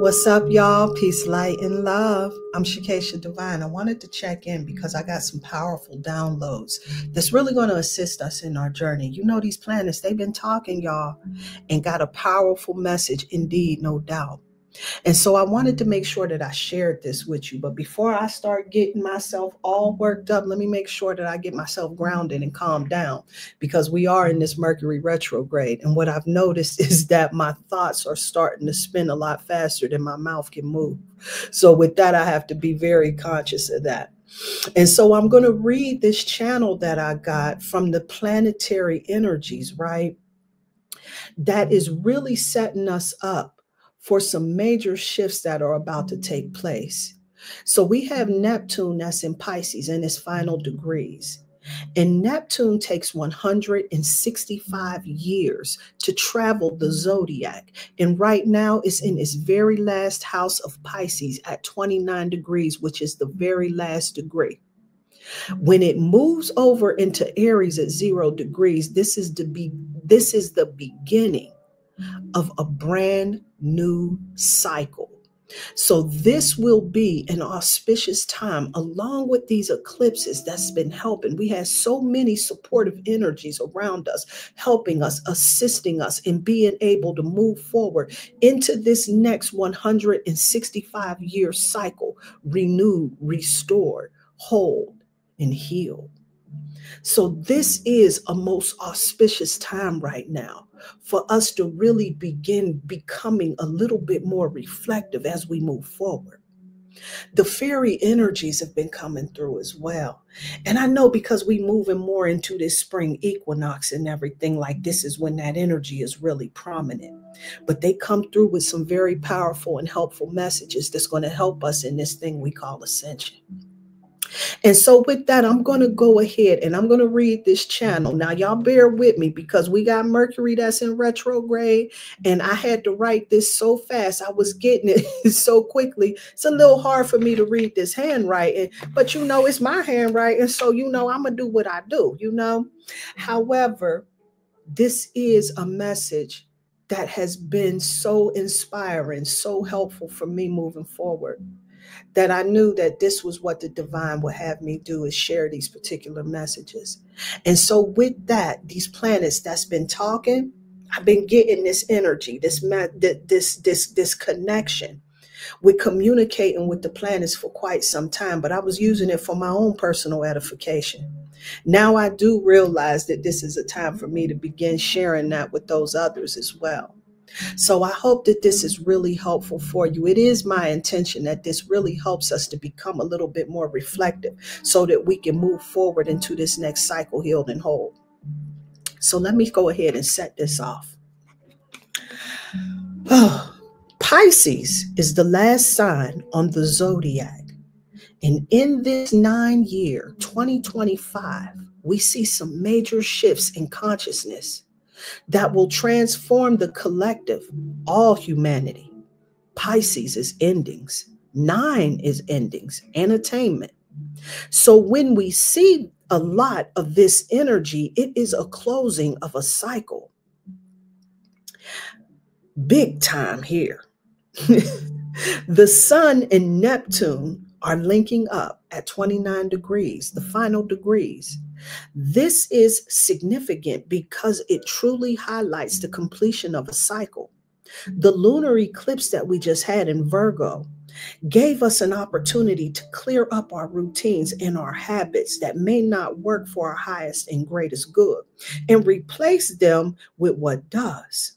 What's up, y'all? Peace, light, and love. I'm Shakesha Divine. I wanted to check in because I got some powerful downloads that's really going to assist us in our journey. You know, these planets, they've been talking, y'all, and got a powerful message indeed, no doubt. And so I wanted to make sure that I shared this with you. But before I start getting myself all worked up, let me make sure that I get myself grounded and calm down, because we are in this Mercury retrograde. And what I've noticed is that my thoughts are starting to spin a lot faster than my mouth can move. So with that, I have to be very conscious of that. And so I'm going to read this channel that I got from the planetary energies, right? That is really setting us up for some major shifts that are about to take place. So we have Neptune that's in Pisces in its final degrees. And Neptune takes 165 years to travel the zodiac. And right now it's in its very last house of Pisces at 29 degrees, which is the very last degree. When it moves over into Aries at 0 degrees, this is the beginning of a brand new cycle. So this will be an auspicious time, along with these eclipses that's been helping. We had so many supportive energies around us, helping us, assisting us in being able to move forward into this next 165-year cycle, renewed, restored, whole, and healed. So this is a most auspicious time right now for us to really begin becoming a little bit more reflective as we move forward. The fairy energies have been coming through as well. And I know because we moving more into this spring equinox and everything, like this is when that energy is really prominent. But they come through with some very powerful and helpful messages that's going to help us in this thing we call ascension. And so with that, I'm going to go ahead and I'm going to read this channel. Now, y'all bear with me because we got Mercury that's in retrograde, and I had to write this so fast. I was getting it so quickly. It's a little hard for me to read this handwriting, but you know, it's my handwriting. So, you know, I'm going to do what I do, you know. However, this is a message that has been so inspiring, so helpful for me moving forward, that I knew that this was what the divine would have me do, is share these particular messages. And so with that, these planets that's been talking, I've been getting this energy, this connection with communicating with the planets for quite some time, but I was using it for my own personal edification. Now I do realize that this is a time for me to begin sharing that with those others as well. So I hope that this is really helpful for you. It is my intention that this really helps us to become a little bit more reflective so that we can move forward into this next cycle healed and whole. So let me go ahead and set this off. Pisces is the last sign on the zodiac. And in this 9-year, 2025, we see some major shifts in consciousness that will transform the collective, all humanity. Pisces is endings. 9 is endings and attainment. So when we see a lot of this energy, it is a closing of a cycle. Big time here. The Sun and Neptune are linking up at 29 degrees, the final degrees. This is significant because it truly highlights the completion of a cycle. The lunar eclipse that we just had in Virgo gave us an opportunity to clear up our routines and our habits that may not work for our highest and greatest good and replace them with what does.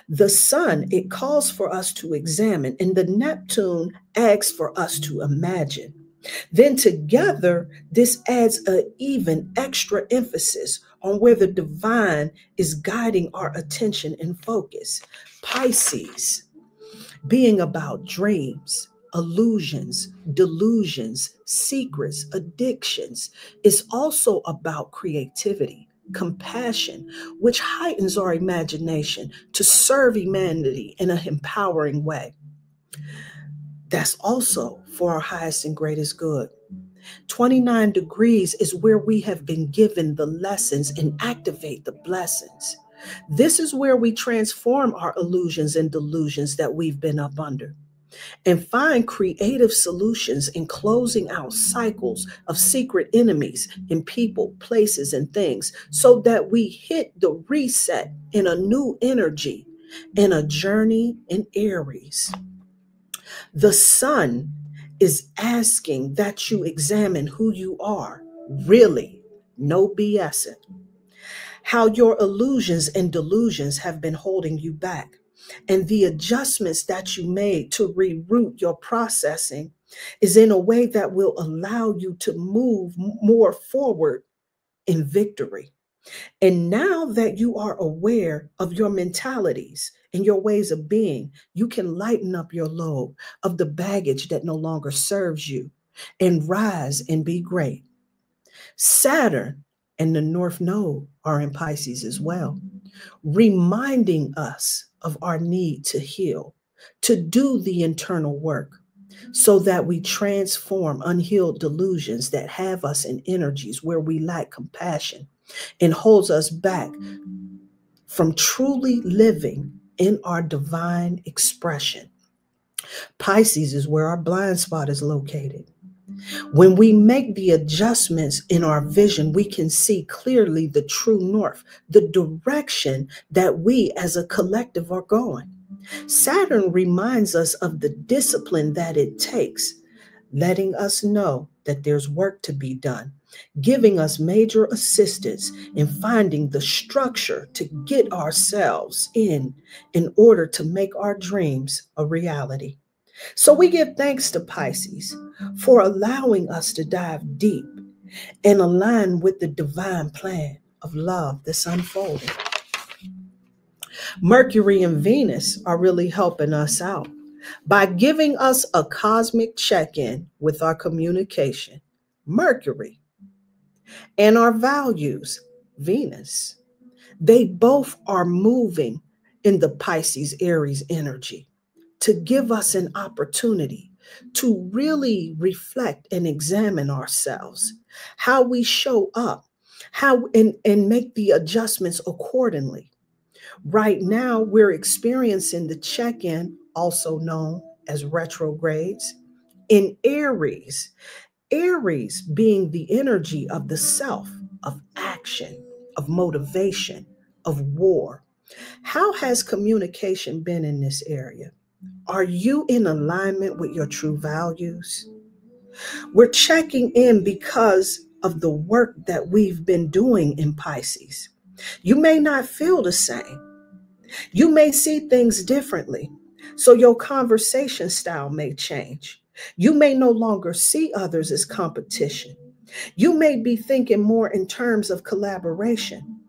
The Sun, it calls for us to examine, and the Neptune asks for us to imagine. Then together, this adds an even extra emphasis on where the divine is guiding our attention and focus. Pisces, being about dreams, illusions, delusions, secrets, addictions, is also about creativity, compassion, which heightens our imagination to serve humanity in an empowering way. That's also for our highest and greatest good. 29 degrees is where we have been given the lessons and activate the blessings. This is where we transform our illusions and delusions that we've been up under. and find creative solutions in closing out cycles of secret enemies in people, places, and things so that we hit the reset in a new energy in a journey in Aries. The sun is asking that you examine who you are, really, no BSing, how your illusions and delusions have been holding you back, and the adjustments that you made to reroute your processing is in a way that will allow you to move more forward in victory. And now that you are aware of your mentalities and your ways of being, you can lighten up your load of the baggage that no longer serves you and rise and be great. Saturn and the North Node are in Pisces as well, reminding us of our need to heal, to do the internal work, so that we transform unhealed delusions that have us in energies where we lack compassion and holds us back from truly living in our divine expression. Pisces is where our blind spot is located. When we make the adjustments in our vision, we can see clearly the true north, the direction that we as a collective are going. Saturn reminds us of the discipline that it takes, letting us know that there's work to be done, giving us major assistance in finding the structure to get ourselves in order to make our dreams a reality. So we give thanks to Pisces for allowing us to dive deep and align with the divine plan of love that's unfolding. Mercury and Venus are really helping us out by giving us a cosmic check-in with our communication, Mercury, and our values, Venus. They both are moving in the Pisces Aries energy to give us an opportunity to really reflect and examine ourselves, how we show up, and make the adjustments accordingly. Right now, we're experiencing the check-in, also known as retrogrades, in Aries. Aries being the energy of the self, of action, of motivation, of war. How has communication been in this area? Are you in alignment with your true values? We're checking in because of the work that we've been doing in Pisces. You may not feel the same. You may see things differently. So your conversation style may change. You may no longer see others as competition. You may be thinking more in terms of collaboration,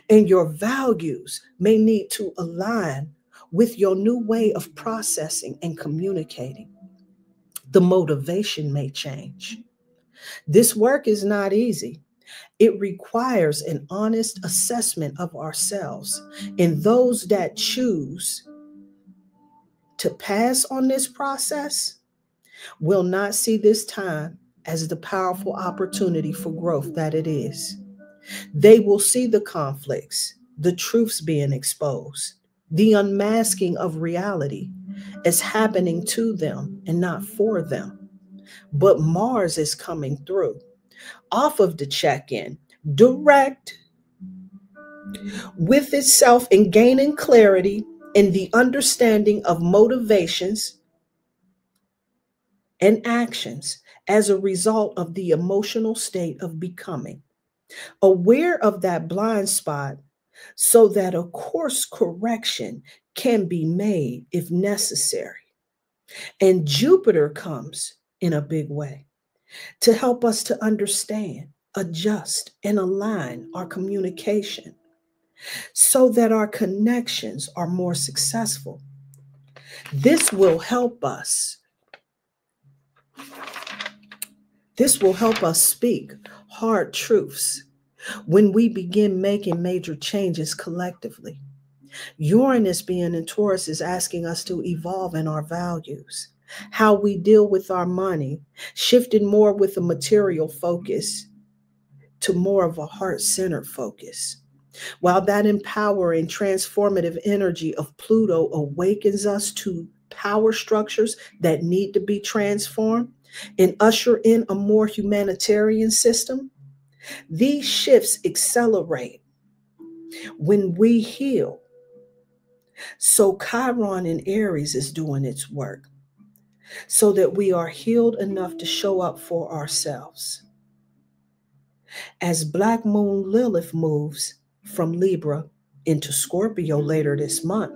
and your values may need to align with your new way of processing and communicating. The motivation may change. This work is not easy. It requires an honest assessment of ourselves, and those that choose to pass on this process will not see this time as the powerful opportunity for growth that it is. They will see the conflicts, the truths being exposed, the unmasking of reality as happening to them and not for them. But Mars is coming through off of the check-in, direct with itself and gaining clarity in the understanding of motivations and actions as a result of the emotional state of becoming. Aware of that blind spot so that a course correction can be made if necessary. And Jupiter comes in a big way to help us to understand, adjust, and align our communication so that our connections are more successful. This will help us. This will help us speak hard truths when we begin making major changes collectively. Uranus being in Taurus is asking us to evolve in our values, how we deal with our money, shifting more with a material focus to more of a heart-centered focus. While that empowering, transformative energy of Pluto awakens us to power structures that need to be transformed and usher in a more humanitarian system. These shifts accelerate when we heal. So Chiron in Aries is doing its work so that we are healed enough to show up for ourselves. As Black Moon Lilith moves from Libra into Scorpio later this month,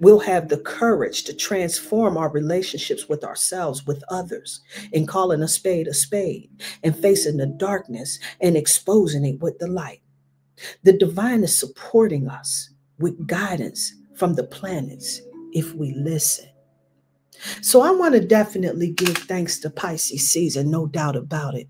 we'll have the courage to transform our relationships with ourselves, with others, and calling a spade, and facing the darkness and exposing it with the light. The divine is supporting us with guidance from the planets if we listen. So I want to definitely give thanks to Pisces season, no doubt about it.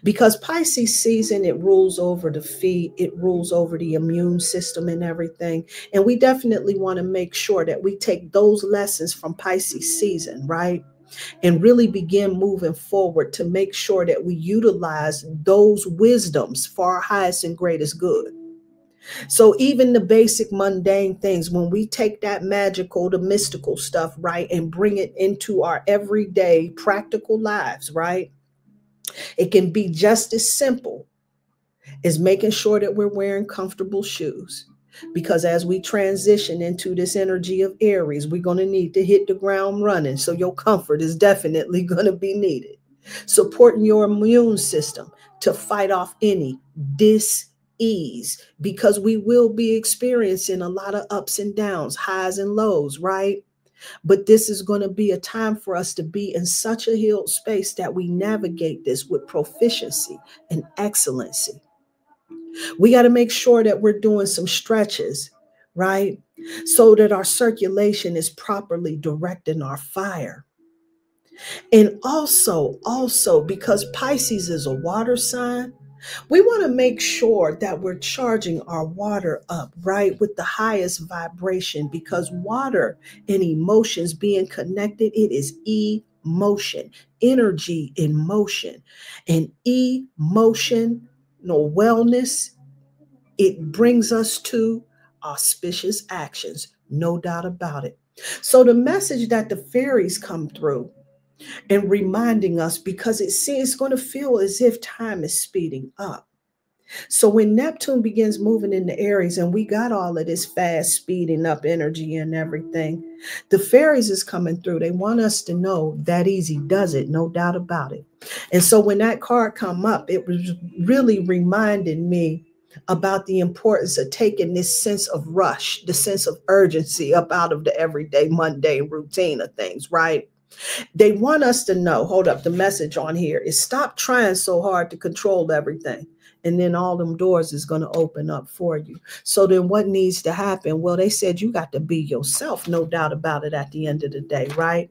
Because Pisces season, it rules over the feet, it rules over the immune system and everything. And we definitely want to make sure that we take those lessons from Pisces season, right? And really begin moving forward to make sure that we utilize those wisdoms for our highest and greatest good. So even the basic mundane things, when we take that magical, the mystical stuff, right, and bring it into our everyday practical lives, right? It can be just as simple as making sure that we're wearing comfortable shoes. Because as we transition into this energy of Aries, we're going to need to hit the ground running. So your comfort is definitely going to be needed. Supporting your immune system to fight off any dis-ease, because we will be experiencing a lot of ups and downs, highs and lows, right? But this is going to be a time for us to be in such a healed space that we navigate this with proficiency and excellency. We got to make sure that we're doing some stretches, right? So that our circulation is properly directing our fire. And also because Pisces is a water sign, we want to make sure that we're charging our water up, right, with the highest vibration, because water and emotions being connected, it is emotion, energy in motion, and emotion, wellness, it brings us to auspicious actions, no doubt about it. So the message that the fairies come through and reminding us, because it's going to feel as if time is speeding up. So when Neptune begins moving into Aries and we got all of this fast speeding up energy and everything, the fairies is coming through. They want us to know that easy does it, no doubt about it. And so when that card come up, it was really reminding me about the importance of taking this sense of rush, the sense of urgency up out of the everyday mundane routine of things, right? They want us to know, hold up, the message on here is stop trying so hard to control everything. And then all them doors is going to open up for you. So then what needs to happen? Well, they said you got to be yourself, no doubt about it at the end of the day, right?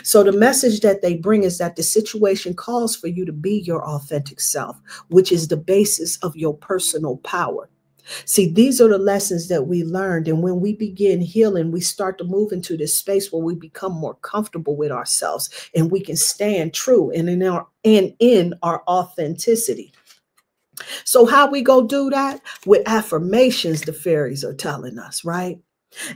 So the message that they bring is that the situation calls for you to be your authentic self, which is the basis of your personal power. See, these are the lessons that we learned. And when we begin healing, we start to move into this space where we become more comfortable with ourselves and we can stand true and in our authenticity. So how we go do that? With affirmations, the fairies are telling us, right?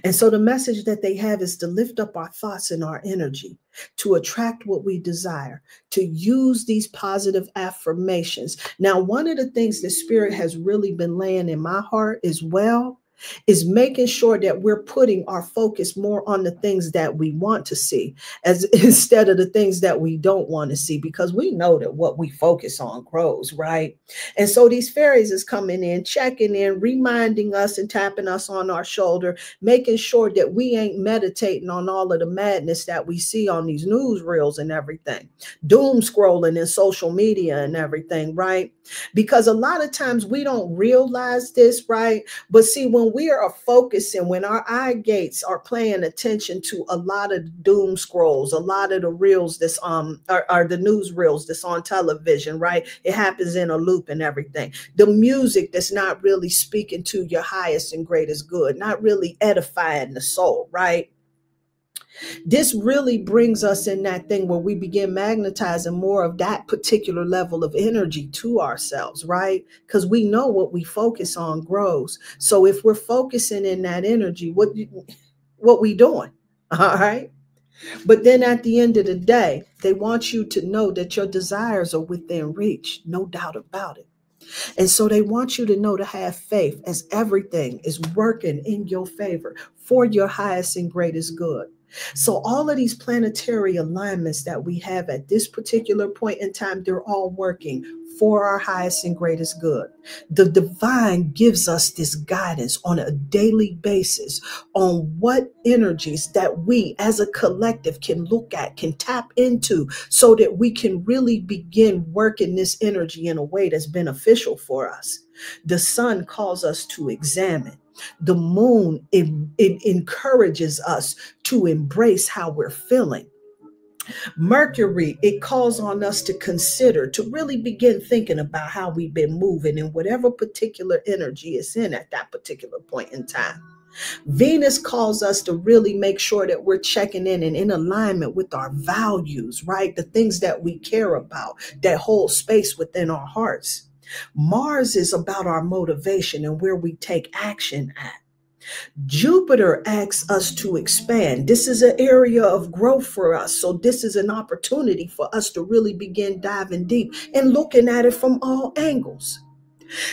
And so the message that they have is to lift up our thoughts and our energy, to attract what we desire, to use these positive affirmations. Now, one of the things that Spirit has really been laying in my heart as well is making sure that we're putting our focus more on the things that we want to see as instead of the things that we don't want to see, because we know that what we focus on grows, right? And so these fairies is coming in, checking in, reminding us and tapping us on our shoulder, making sure that we ain't meditating on all of the madness that we see on these news reels and everything, doom scrolling in social media and everything, right? Because a lot of times we don't realize this, right? But see, when we are focusing, when our eye gates are paying attention to a lot of the doom scrolls, a lot of the reels that's are the news reels that's on television, right? It happens in a loop and everything. The music that's not really speaking to your highest and greatest good, not really edifying the soul, right? This really brings us in that thing where we begin magnetizing more of that particular level of energy to ourselves, right? Because we know what we focus on grows. So if we're focusing in that energy, what we doing? All right. But then at the end of the day, they want you to know that your desires are within reach, no doubt about it. And so they want you to know to have faith as everything is working in your favor for your highest and greatest good. So all of these planetary alignments that we have at this particular point in time, they're all working for our highest and greatest good. The divine gives us this guidance on a daily basis on what energies that we as a collective can look at, can tap into, so that we can really begin working this energy in a way that's beneficial for us. The sun calls us to examine. The moon, it encourages us to embrace how we're feeling. Mercury, it calls on us to consider, to really begin thinking about how we've been moving in whatever particular energy is in at that particular point in time. Venus calls us to really make sure that we're checking in and in alignment with our values, right? The things that we care about, that hold space within our hearts. Mars is about our motivation and where we take action at. Jupiter asks us to expand. This is an area of growth for us. So this is an opportunity for us to really begin diving deep and looking at it from all angles.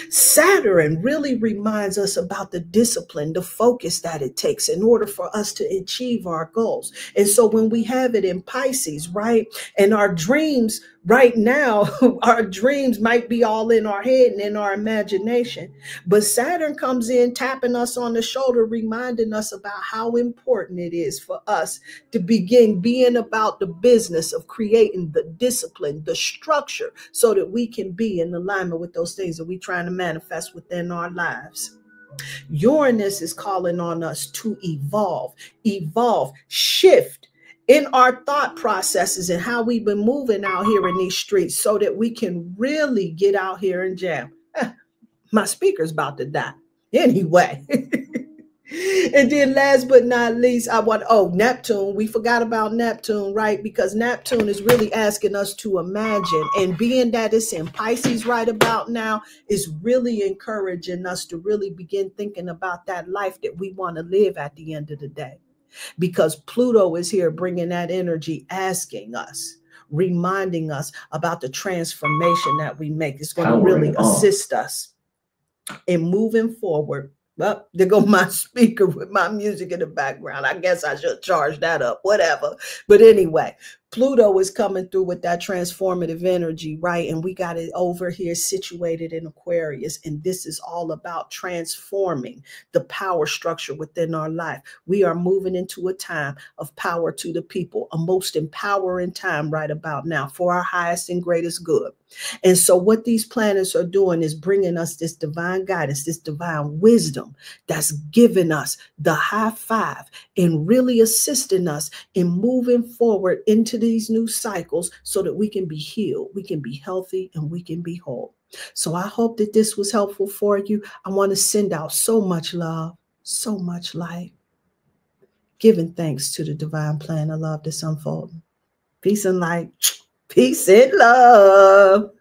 Saturn really reminds us about the discipline, the focus that it takes in order for us to achieve our goals. And so when we have it in Pisces, right, and our dreams right now, our dreams might be all in our head and in our imagination, but Saturn comes in tapping us on the shoulder, reminding us about how important it is for us to begin being about the business of creating the discipline, the structure, so that we can be in alignment with those things that we're trying to manifest within our lives. Uranus is calling on us to evolve, shift in our thought processes and how we've been moving out here in these streets so that we can really get out here and jam. My speaker's about to die. Anyway. And then last but not least, Neptune. We forgot about Neptune, right? Because Neptune is really asking us to imagine. And being that it's in Pisces right about now, is really encouraging us to really begin thinking about that life that we want to live at the end of the day. Because Pluto is here bringing that energy, asking us, reminding us about the transformation that we make. It's going to really assist us in moving forward. Well, there go my speaker with my music in the background. I guess I should charge that up, whatever. But anyway, Pluto is coming through with that transformative energy, right? And we got it over here situated in Aquarius. And this is all about transforming the power structure within our life. We are moving into a time of power to the people, a most empowering time right about now for our highest and greatest good. And so what these planets are doing is bringing us this divine guidance, this divine wisdom that's giving us the high five and really assisting us in moving forward into these new cycles so that we can be healed, we can be healthy, and we can be whole. So I hope that this was helpful for you. I want to send out so much love, so much light, giving thanks to the divine plan of love that's unfolding. Peace and light. Peace and love.